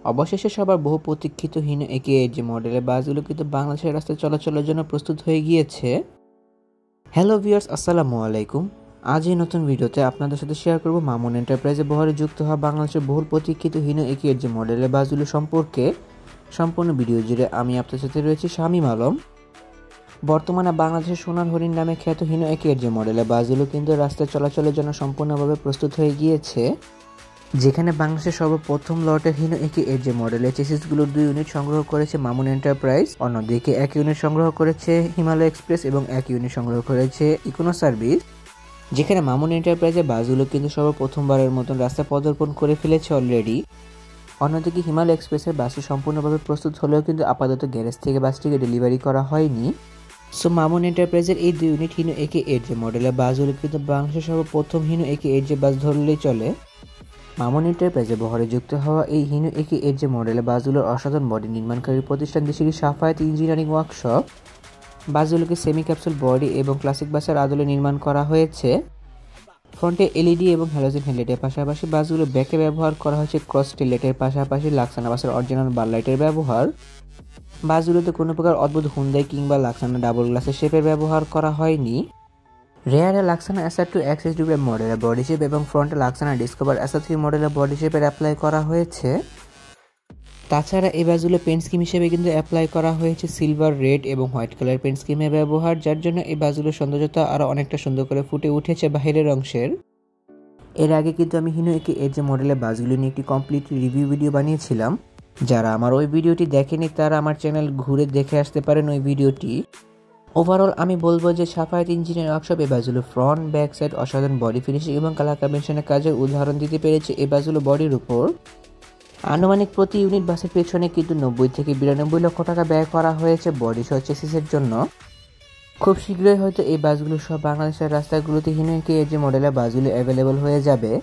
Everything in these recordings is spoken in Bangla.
অবশেষে সবার বহু প্রতীক্ষিত হিনো একে যে মডেলের বাসগুলো কিন্তু বাংলাদেশের রাস্তায় চলাচলের জন্য প্রস্তুত হয়ে গিয়েছে। হ্যালো ভিউয়ার্স, আসসালামু আলাইকুম। আজ এই নতুন ভিডিওতে আপনাদের সাথে শেয়ার করব মামুন এন্টারপ্রাইজে বহরে যুক্ত হওয়া বাংলাদেশের বহুল প্রতীক্ষিত হিনো একে যে মডেলের বাসগুলো সম্পর্কে। সম্পূর্ণ ভিডিও জুড়ে আমি আপনাদের সাথে রয়েছি শামীম আলম। বর্তমানে বাংলাদেশের সোনার হরিণ নামে খ্যাত হিনো একে যে মডেলের বাসগুলো কিন্তু রাস্তায় চলাচলের জন্য সম্পূর্ণভাবে প্রস্তুত হয়ে গিয়েছে, যেখানে বাংলাদেশের সর্বপ্রথম লটের হিনো একে যে মডেলের চেসিসগুলোর 2 ইউনিট সংগ্রহ করেছে মামুন এন্টারপ্রাইজ। অন্যদিকে 1 ইউনিট সংগ্রহ করেছে হিমালয় এক্সপ্রেস এবং 1 ইউনিট সংগ্রহ করেছে ইকোনো সার্ভিস। যেখানে মামুন এন্টারপ্রাইজের বাসগুলো কিন্তু সর্বপ্রথমবারের মতন রাস্তা পদার্পণ করে ফেলেছে অলরেডি। অন্যদিকে হিমালয় এক্সপ্রেসের বাসটি সম্পূর্ণভাবে প্রস্তুত হলেও কিন্তু আপাতত গ্যারেজ থেকে বাসটিকে ডেলিভারি করা হয়নি। সো মামুন এন্টারপ্রাইজের এই 2 ইউনিট হিনো একে যে মডেলের বাসগুলো কিন্তু বাংলাদেশের সর্বপ্রথম হিনো একে যে বাস ধরলেই চলে। মামুন এন্টারপ্রাইজে বহরে যুক্ত হওয়া এই হিনো একে যে মডেলের বাসগুলোর অসাধারণ বডি নির্মাণকারী প্রতিষ্ঠান দেশের সাফায়েত ইঞ্জিনিয়ারিং ওয়ার্কশপ। বাসগুলোকে সেমি ক্যাপসুল বডি এবং ক্লাসিক বাসের আদলে নির্মাণ করা হয়েছে। ফ্রন্টে এলইডি এবং হ্যালোজেন হেডলাইটের পাশাপাশি বাসগুলো ব্যাকে ব্যবহার করা হয়েছে ক্রস টেললাইটের পাশাপাশি লাক্সানা বাসের অরিজিনাল বার লাইটের ব্যবহার। বাসগুলোতে কোনো প্রকার অদ্ভুত হুন্দাই কিংবা লাক্সানা ডাবল গ্লাসের শেপের ব্যবহার করা হয়নি। রেয়ারে লাক্সানা SR2 XS মডেলের বডি শেপ এবং ফ্রন্টে লাক্সানা ডিসকভার SR3 মডেলের বডি শেপের অ্যাপ্লাই করা হয়েছে। তাছাড়া এই বাসগুলো পেন্ট স্কিম হিসেবে কিন্তু অ্যাপ্লাই করা হয়েছে সিলভার, রেড এবং হোয়াইট কালার পেন্ট স্কিমের ব্যবহার, যার জন্য এই বাসগুলোর সৌন্দর্যতা আরও অনেকটা সুন্দর করে ফুটে উঠেছে বাহিরের অংশের। এর আগে কিন্তু আমি হিনো একে যে মডেলের বাসগুলো নিয়ে একটি কমপ্লিট রিভিউ ভিডিও বানিয়েছিলাম। যারা আমার ওই ভিডিওটি দেখেনি তারা আমার চ্যানেল ঘুরে দেখে আসতে পারেন ওই ভিডিওটি। ওভারঅল আমি বলবো যে সাফায়েত ইঞ্জিনিয়ারিং ওয়ার্কশপ এই বাসগুলো ফ্রন্ট ব্যাক সাইড অসাধারণ বডি ফিনিশিং এবং কালার কম্বিনেশনের কাজের উদাহরণ দিতে পেরেছে এই বাসগুলো বডির উপর। আনুমানিক প্রতি ইউনিট বাসের পেছনে কিন্তু 90 থেকে 92 লক্ষ টাকা ব্যয় করা হয়েছে বডি সহ চেসিসের জন্য। খুব শীঘ্রই হয়তো এই বাসগুলো সব বাংলাদেশের রাস্তাগুলোতে হিনো একে যে মডেলের বাসগুলো অ্যাভেলেবল হয়ে যাবে।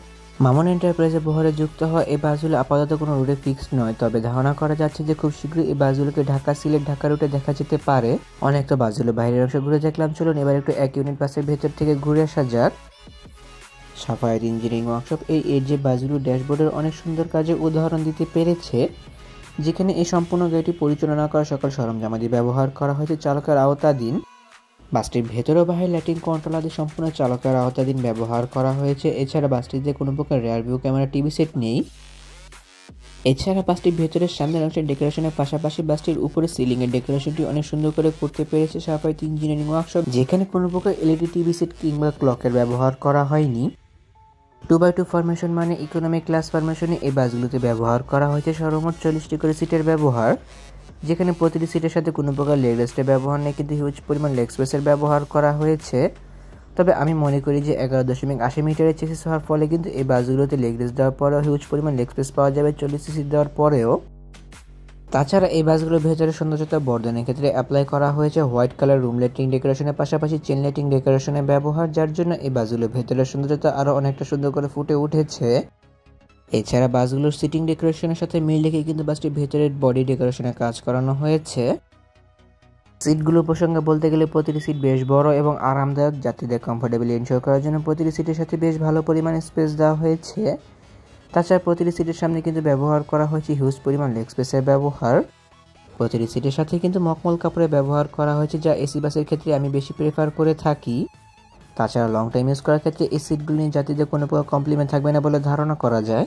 মামুন এন্টারপ্রাইজে বহরে যুক্ত হওয়া এই বাসগুলো আপাতত কোনো রুটে ফিক্সড নয়, তবে ধারণা করা যাচ্ছে যে খুব শীঘ্রই এই বাসগুলোকে ঢাকা সিলেট ঢাকা রুটে দেখা যেতে পারে। অনেক তো বাসগুলো বাইরের অংশে ঘুরে দেখলাম, চলুন এবার একটু 1 ইউনিট বাসের ভেতর থেকে ঘুরে আসা যাক। সাফায়েত ইঞ্জিনিয়ারিং ওয়ার্কশপ এই যে বাসগুলো ড্যাশবোর্ডের অনেক সুন্দর কাজের উদাহরণ দিতে পেরেছে, যেখানে এই সম্পূর্ণ গাড়িটি পরিচালনা করা সকল সরঞ্জামাদি ব্যবহার করা হয়েছে চালকের আওতাধীন। বাসটির ভেতর ও বাইরে লাইটিং কন্ট্রোল আদি সম্পূর্ণ চালকের আওতাধীন ব্যবহার করা হয়েছে। এছাড়া বাসটিতে কোনো প্রকার rare view camera TV set নেই। এছাড়া বাসটির ভেতরের সামনের অংশের ডেকোরেশনের পাশাপাশি বাসটির উপরে সিলিং এর ডেকোরেশনটি অনেক সুন্দর করে করতে পেরেছে সাফায়েত ইঞ্জিনিয়ারিং ওয়ার্কশপ, যেখানে কোনো প্রকার এলইডি টিভি সেট কিংবা ক্লকের ব্যবহার করা হয়নি। 2x2 ফরমেশন মানে ইকোনমিক ক্লাস ফরমেশনে এই বাসগুলোতে ব্যবহার করা হয়েছে সর্বমোট 40টি করে সিটের ব্যবহার, যেখানে প্রতিটি সিটের সাথে কোনো প্রকার লেগ রেস্টের ব্যবহার নেই, কিন্তু হিউজ পরিমাণ লেগ স্পেসের ব্যবহার করা হয়েছে। তবে আমি মনে করি যে 11.80 মিটারের চেসিস হওয়ার ফলে কিন্তু এই বাসগুলোতে লেগ রেস্ট দেওয়ার পরেও হিউজ পরিমাণ লেগ স্পেস পাওয়া যাবে 40 সিসি দেওয়ার পরেও। তাছাড়া এই বাসগুলোর ভেতরে সৌন্দর্যতা বর্ধনের ক্ষেত্রে অ্যাপ্লাই করা হয়েছে হোয়াইট কালার রুম লাইটিং ডেকোরেশনের পাশাপাশি চেন লাইটিং ডেকোরেশনের ব্যবহার, যার জন্য এই বাসগুলোর ভেতরের সৌন্দর্যতা আরও অনেকটা সুন্দর করে ফুটে উঠেছে। এছাড়া বাসগুলোর সিটিং ডেকোরেশনের সাথে মিল রেখে কিন্তু বাসটির ভেতরের বডি ডেকোরেশনের কাজ করানো হয়েছে। সিটগুলো প্রসঙ্গে বলতে গেলে প্রতিটি সিট বেশ বড় এবং আরামদায়ক। যাত্রীদের কমফোর্টেবলি এনশিওর করার জন্য প্রতিটি সিটের সাথে বেশ ভালো পরিমাণে স্পেস দেওয়া হয়েছে। তাছাড়া প্রতিটি সিটের সামনে কিন্তু ব্যবহার করা হয়েছে হিউজ পরিমাণ লেগ স্পেসের ব্যবহার। প্রতিটি সিটের সাথে কিন্তু মখমল কাপড়ের ব্যবহার করা হয়েছে, যা এসি বাসের ক্ষেত্রে আমি বেশি প্রেফার করে থাকি। তাছাড়া লং টাইম ইউজ করার ক্ষেত্রে এই সিটগুলো নিয়ে যাত্রীদের কোনো প্রকার কমপ্লিমেন্ট থাকবে না বলে ধারণা করা যায়।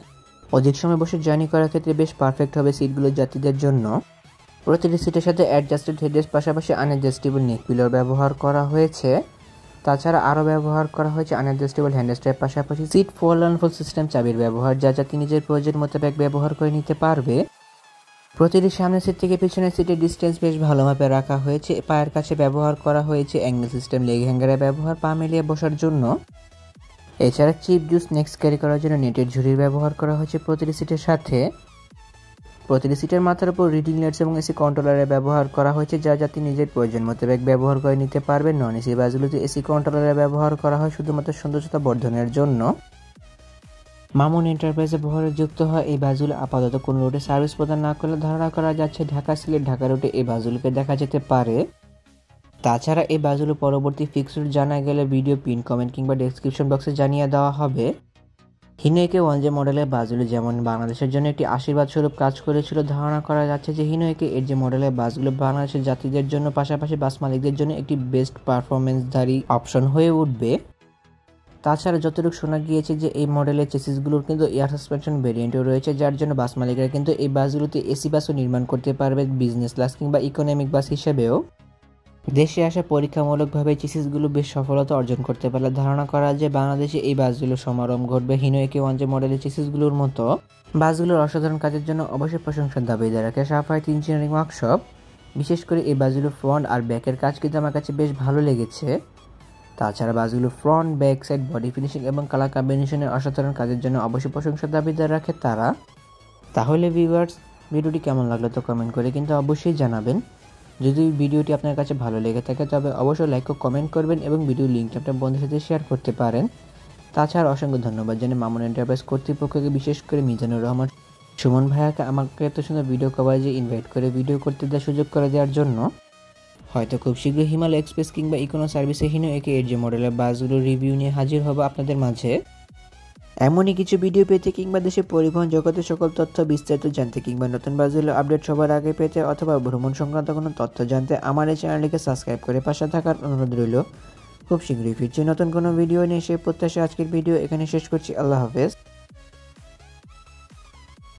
অধিক সময় বসে জার্নি করার ক্ষেত্রে বেশ পারফেক্ট হবে সিটগুলো যাত্রীদের জন্য। প্রতিটি সিটের সাথে অ্যাডজাস্টেড হেডরেস্ট পাশাপাশি আনঅ্যাডজাস্টেবল নেক পিলোর ব্যবহার করা হয়েছে। তাছাড়া আরও ব্যবহার করা হয়েছে আনঅ্যাডজাস্টেবল হ্যান্ডরেস্টের পাশাপাশি seat fold and fold system চাবির ব্যবহার, যা যাত্রী নিজের প্রয়োজন মোতাবেক ব্যবহার করে নিতে পারবে। প্রতিটি সামনের সিট থেকে পিছনের সিটের ডিস্টেন্স বেশ ভালোভাবে রাখা হয়েছে। পায়ের কাছে ব্যবহার করা হয়েছে অ্যাঙ্গেল সিস্টেম লেগ হ্যাঙ্গারের ব্যবহার পা মিলিয়ে বসার জন্য। এছাড়া চিপ জুস নেক্সট ক্যারি করার জন্য নেটের ঝুড়ির ব্যবহার করা হয়েছে প্রতিটি সিটের সাথে। প্রতিটি সিটের মাথার উপর রিডিং লাইটস এবং এসি কন্ট্রোলারের ব্যবহার করা হয়েছে, যা যাত্রী নিজের প্রয়োজন মোতাবেক ব্যবহার করে নিতে পারবে। নন এসি বাসগুলোতে এসি কন্ট্রোলারের ব্যবহার করা হয় শুধুমাত্র সৌন্দর্যতা বর্ধনের জন্য। মামুন এন্টারপ্রাইজে বহরে যুক্ত হয় এই বাসগুলো আপাতত কোনো রুটে সার্ভিস প্রদান না করলে ধারণা করা যাচ্ছে ঢাকা সিলেট ঢাকা রুটে এই বাসগুলোকে দেখা যেতে পারে। তাছাড়া এই বাসগুলো পরবর্তী ফিক্সড রুট জানা গেলে ভিডিও পিন কমেন্ট কিংবা ডেসক্রিপশন বক্সে জানিয়ে দেওয়া হবে। হিনো একে ওয়ান যে মডেলের বাসগুলো যেমন বাংলাদেশের জন্য একটি আশীর্বাদ স্বরূপ কাজ করেছিল, ধারণা করা যাচ্ছে যে হিনো একে এর যে মডেলের বাসগুলো বাংলাদেশের যাত্রীদের জন্য পাশাপাশি বাস মালিকদের জন্য একটি বেস্ট পারফরমেন্সধারী অপশন হয়ে উঠবে। তাছাড়া যতটুকু শোনা গিয়েছে যে এই মডেলের চেসিসগুলোর কিন্তু এয়ার সাসপেনশন ভেরিয়েন্টও রয়েছে, যার জন্য বাস মালিকরা কিন্তু এই বাসগুলোতে এসি বাসও নির্মাণ করতে পারবে, বিজনেস ক্লাস কিংবা ইকোনমিক বাস হিসেবেও। দেশে আসা পরীক্ষামূলকভাবে চেসিসগুলো বেশ সফলতা অর্জন করতে পারলে ধারণা করা যায় বাংলাদেশে এই বাসগুলোর সমারোহ ঘটবে হিনো একে ওয়ান যে মডেলের চেসিসগুলোর মতো। বাসগুলোর অসাধারণ কাজের জন্য অবশ্যই প্রশংসার দাবিদার রাখে সাফায়েত ইঞ্জিনিয়ারিং ওয়ার্কশপ। বিশেষ করে এই বাসগুলোর ফ্রন্ট আর ব্যাকের কাজ কিন্তু আমার কাছে বেশ ভালো লেগেছে। তাছাড়া বাসগুলো front, back side, body finishing এবং কালার কম্বিনেশনের অসাধারণ কাজের জন্য অবশ্যই প্রশংসার দাবিদার রাখে তারা। তাহলে ভিউয়ার্স, ভিডিওটি কেমন লাগলো তো কমেন্ট করে কিন্তু অবশ্যই জানাবেন। যদি ভিডিওটি আপনার কাছে ভালো লেগে থাকে তবে অবশ্যই লাইক ও কমেন্ট করবেন এবং ভিডিওর লিঙ্কটা আপনার বন্ধুদের সাথে শেয়ার করতে পারেন। তাছাড়া অসংখ্য ধন্যবাদ জানাই মামুন এন্টারপ্রাইজ কর্তৃপক্ষকে, বিশেষ করে মিজানুর রহমান সুমন ভাইয়াকে আমাকে এত সুন্দর ভিডিও কভারেজে ইনভাইট করে ভিডিও করতে দেওয়ার সুযোগ করে দেওয়ার জন্য। হয়তো খুব শীঘ্রই হিমালয় এক্সপ্রেস কিংবা ইকোনো সার্ভিসে হিনো একে এর যে মডেলের বাসগুলোর রিভিউ নিয়ে হাজির হবো আপনাদের মাঝে। এমনই কিছু ভিডিও পেতে কিংবা দেশের পরিবহন জগতের সকল তথ্য বিস্তারিত জানতে কিংবা নতুন বাসগুলোর আপডেট সবার আগে পেতে অথবা ভ্রমণ সংক্রান্ত কোনো তথ্য জানতে আমার এই চ্যানেলটিকে সাবস্ক্রাইব করে পাশে থাকার অনুরোধ রইল। খুব শীঘ্রই ফিরছি নতুন কোনো ভিডিও নিয়ে, সেই প্রত্যাশা আজকের ভিডিও এখানে শেষ করছি। আল্লাহ হাফেজ।